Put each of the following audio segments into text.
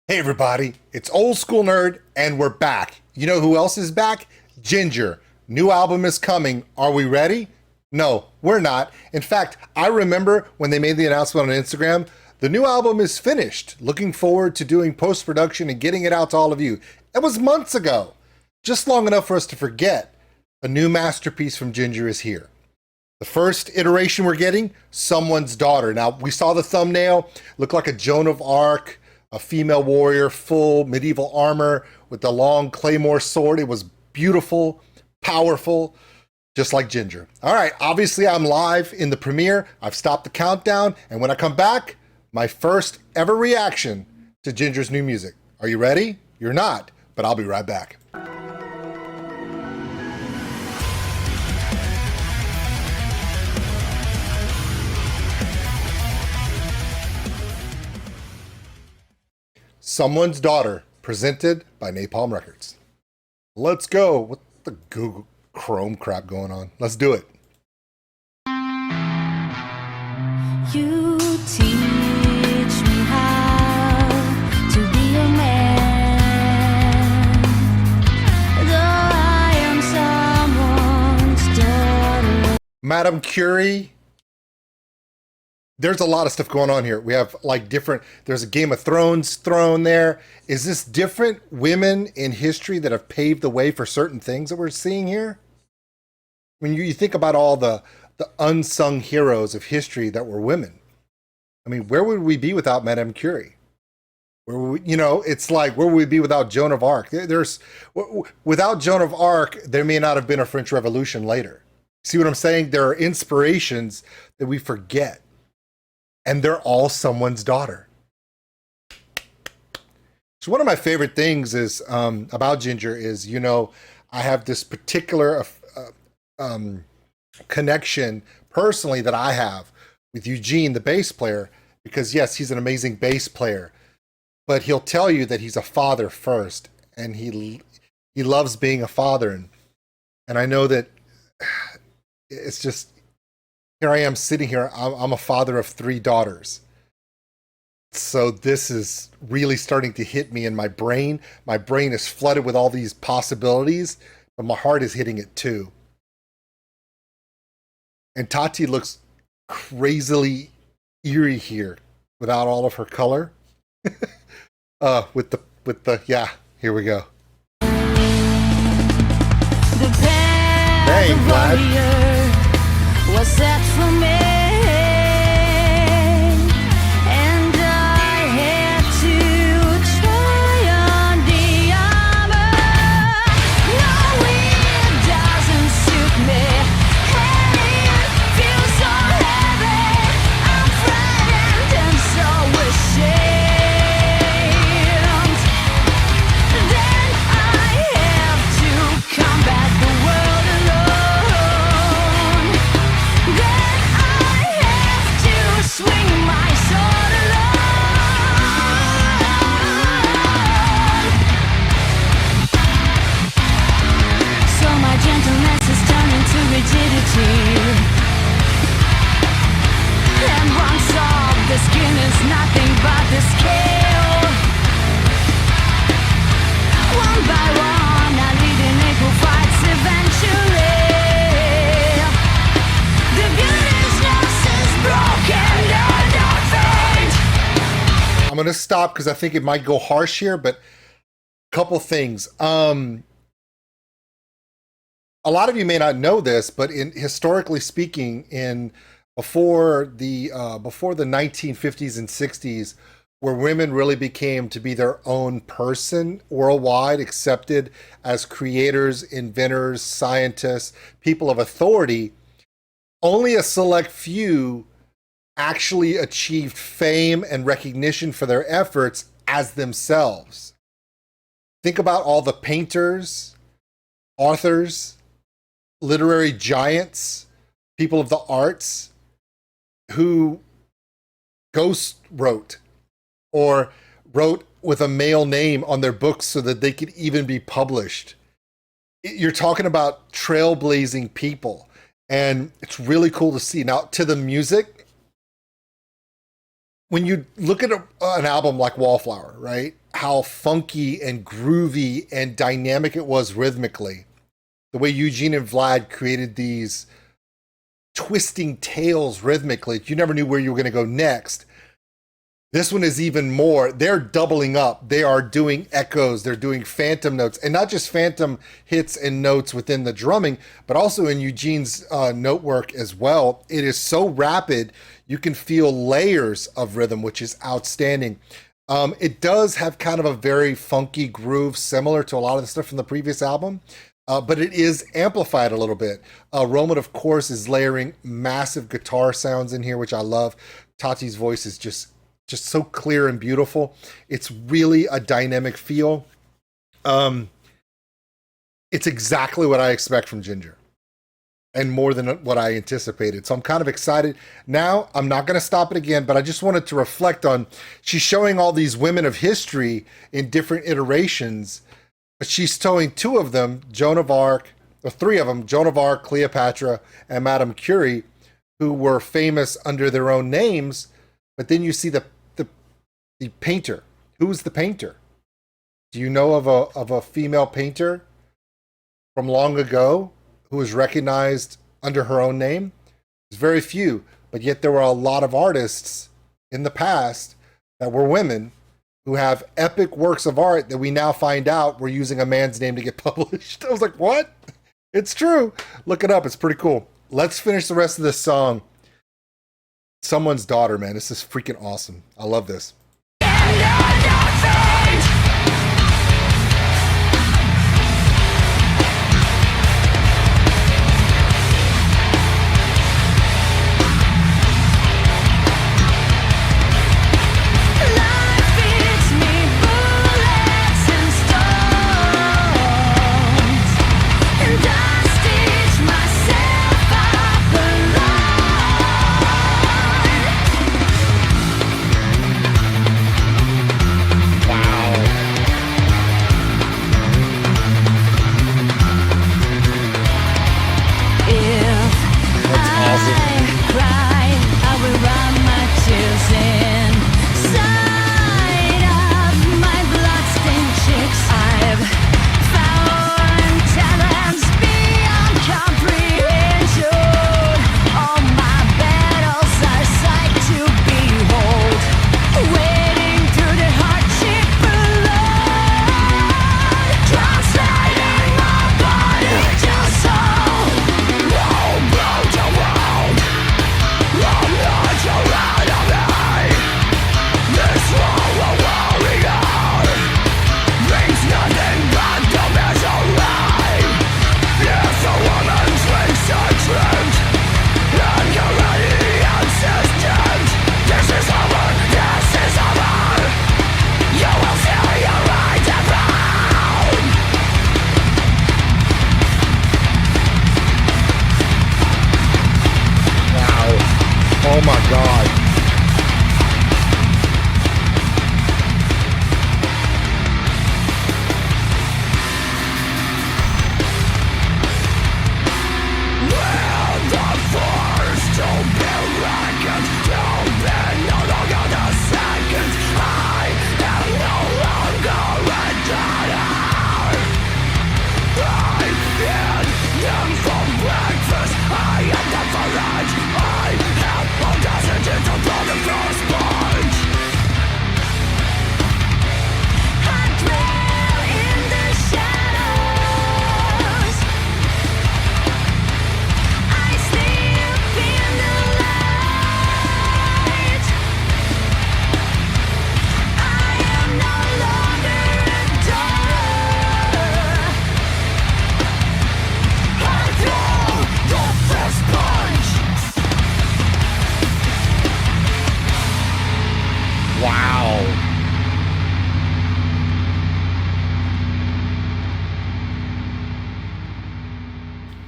Hey everybody, it's Old School Nerd and we're back. You know who else is back? Jinjer. New album is coming. Are we ready? No, we're not. In fact, I remember when they made the announcement on Instagram, the new album is finished. Looking forward to doing post-production and getting it out to all of you. It was months ago. Just long enough for us to forget. A new masterpiece from Jinjer is here. The first iteration we're getting, Someone's Daughter. Now, we saw the thumbnail, looked like a Joan of Arc, a female warrior, full medieval armor with the long claymore sword. It was beautiful, powerful, just like Jinjer. All right, obviously I'm live in the premiere. I've stopped the countdown, and when I come back, my first ever reaction to Jinjer's new music. Are you ready? You're not, but I'll be right back. Someone's Daughter, presented by Napalm Records. Let's go. What the Google Chrome crap going on? Let's do it. You teach me how to be a man, though I am someone's daughter. Madame Curie. There's a lot of stuff going on here. We have like there's a Game of Thrones throne there. Is this different women in history that have paved the way for certain things that we're seeing here? When you think about all the unsung heroes of history that were women. I mean, where would we be without Madame Curie? Where would we, it's like, where would we be without Joan of Arc? Without Joan of Arc, there may not have been a French Revolution later. See what I'm saying? There are inspirations that we forget. And they're all someone's daughter. So one of my favorite things is about Jinjer is, I have this particular connection personally that I have with Eugene, the bass player, because yes, he's an amazing bass player, but he'll tell you that he's a father first, and he loves being a father, and I know that it's just. Here I am sitting here. I'm a father of 3 daughters. So this is really starting to hit me in my brain. My brain is flooded with all these possibilities, but my heart is hitting it too. And Tati looks crazily eerie here without all of her color. With the here we go. Dang, Vlad. Was set for me, and I had to try on the armor. No, it doesn't suit me, and it feels so heavy. I'm frightened and so ashamed. Then I have to combat the world alone. Then I have to swing my sword alone. So my gentleness has turned into rigidity, and once off, the skin is nothing but the scale. One by one, I lead in equal fights eventually. The goodness is broken, don't fade. I'm gonna stop because I think it might go harsh here, but a couple things. A lot of you may not know this, but historically speaking, before the 1950s and 60s, where women really became to be their own person worldwide, accepted as creators, inventors, scientists, people of authority, only a select few actually achieved fame and recognition for their efforts as themselves. Think about all the painters, authors, literary giants, people of the arts who ghost wrote or wrote with a male name on their books so that they could even be published. You're talking about trailblazing people, and it's really cool to see. Now, to the music, when you look at an album like Wallflower, right? how funky and groovy and dynamic it was rhythmically. The way Eugene and Vlad created these twisting tails rhythmically. You never knew where you were going to go next. This one is even more. They're doubling up. They are doing echoes. They're doing phantom notes. And not just phantom hits and notes within the drumming, but also in Eugene's note work as well. It is so rapid. You can feel layers of rhythm, which is outstanding. It does have kind of a very funky groove, similar to a lot of the stuff from the previous album. But it is amplified a little bit. Roman, of course, is layering massive guitar sounds in here, which I love. Tati's voice is just so clear and beautiful. It's really a dynamic feel. It's exactly what I expect from Jinjer, and more than what I anticipated. So I'm kind of excited. Now, I'm not going to stop it again, but I just wanted to reflect on, she's showing all these women of history in different iterations, but she's showing two of them, Joan of Arc, or three of them, Joan of Arc, Cleopatra, and Madame Curie, who were famous under their own names. But then you see the painter. Who's the painter? Do you know of a female painter from long ago who was recognized under her own name? There's very few, but yet there were a lot of artists in the past that were women who have epic works of art that we now find out were using a man's name to get published. I was like, what? It's true. Look it up. It's pretty cool. Let's finish the rest of this song. Someone's Daughter, man. This is freaking awesome. I love this. Oh my God.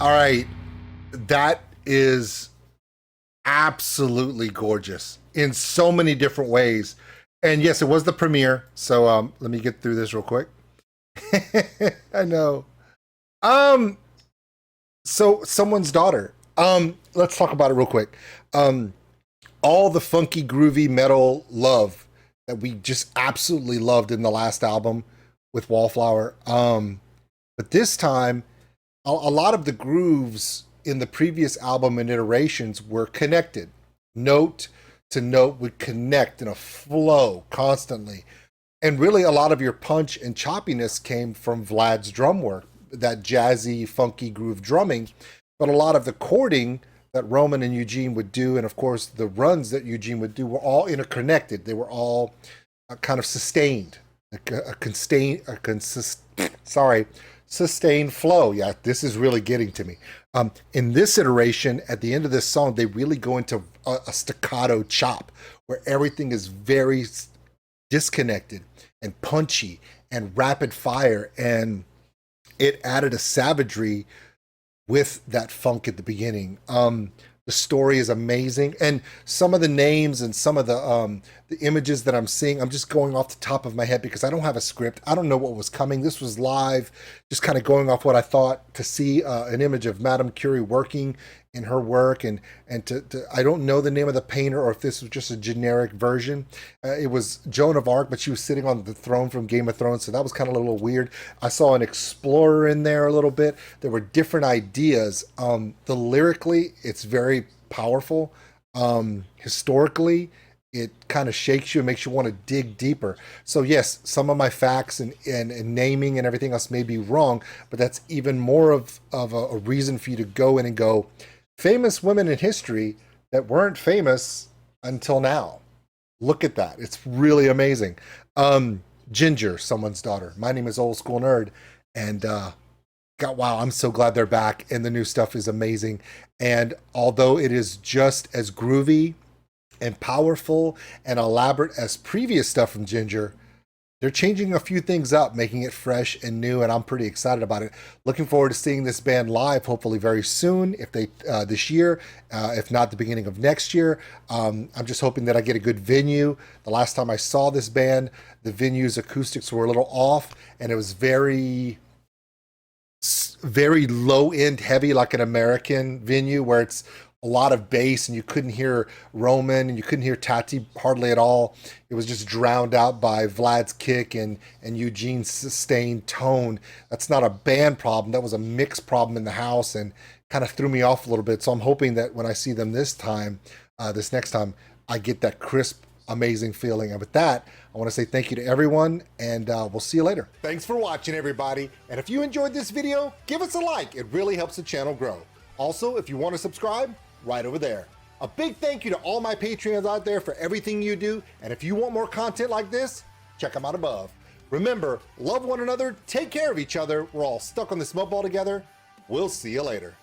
All right, that is absolutely gorgeous in so many different ways. And yes, it was the premiere. So let me get through this real quick. I know. So Someone's Daughter. Let's talk about it real quick. All the funky, groovy metal love that we just absolutely loved in the last album with Wallflower. But this time, a lot of the grooves in the previous album and iterations were connected. Note to note would connect in a flow constantly. And really, a lot of your punch and choppiness came from Vlad's drum work, that jazzy, funky groove drumming. But a lot of the chording that Roman and Eugene would do, and of course the runs that Eugene would do, were all interconnected. They were all kind of sustained, sustained flow. Yeah, this is really getting to me. In this iteration, at the end of this song, they really go into a staccato chop where everything is very disconnected and punchy and rapid fire, and it added a savagery with that funk at the beginning. The story is amazing, and some of the names and some of the images that I'm seeing, I'm just going off the top of my head because I don't have a script. I don't know what was coming. This was live, just kind of going off what I thought. To see an image of Madame Curie working in her work, and to I don't know the name of the painter or if this was just a generic version. It was Joan of Arc, but she was sitting on the throne from Game of Thrones, so that was kind of a little weird. I saw an explorer in there a little bit. There were different ideas. The lyrically, it's very powerful. Historically, it kind of shakes you and makes you want to dig deeper. So yes, some of my facts and naming and everything else may be wrong, but that's even more of a reason for you to go in and go, famous women in history that weren't famous until now. Look at that. It's really amazing. Jinjer, someone's daughter. My name is Old School Nerd. And God, wow, I'm so glad they're back. And the new stuff is amazing. And although it is just as groovy and powerful and elaborate as previous stuff from Jinjer, they're changing a few things up, making it fresh and new, and I'm pretty excited about it. Looking forward to seeing this band live, hopefully very soon, if they this year, if not the beginning of next year. I'm just hoping that I get a good venue. The last time I saw this band, the venue's acoustics were a little off, and it was very low end heavy, like an American venue where it's a lot of bass and you couldn't hear Roman and you couldn't hear Tati hardly at all. It was just drowned out by Vlad's kick and Eugene's sustained tone. That's not a band problem. That was a mix problem in the house and kind of threw me off a little bit. So I'm hoping that when I see them this next time, I get that crisp, amazing feeling. And with that, I want to say thank you to everyone, and we'll see you later. Thanks for watching, everybody. And if you enjoyed this video, give us a like. It really helps the channel grow. Also, if you want to subscribe, right over there. A big thank you to all my Patreons out there for everything you do. And if you want more content like this, check them out above. Remember, love one another, take care of each other. We're all stuck on this mud ball together. We'll see you later.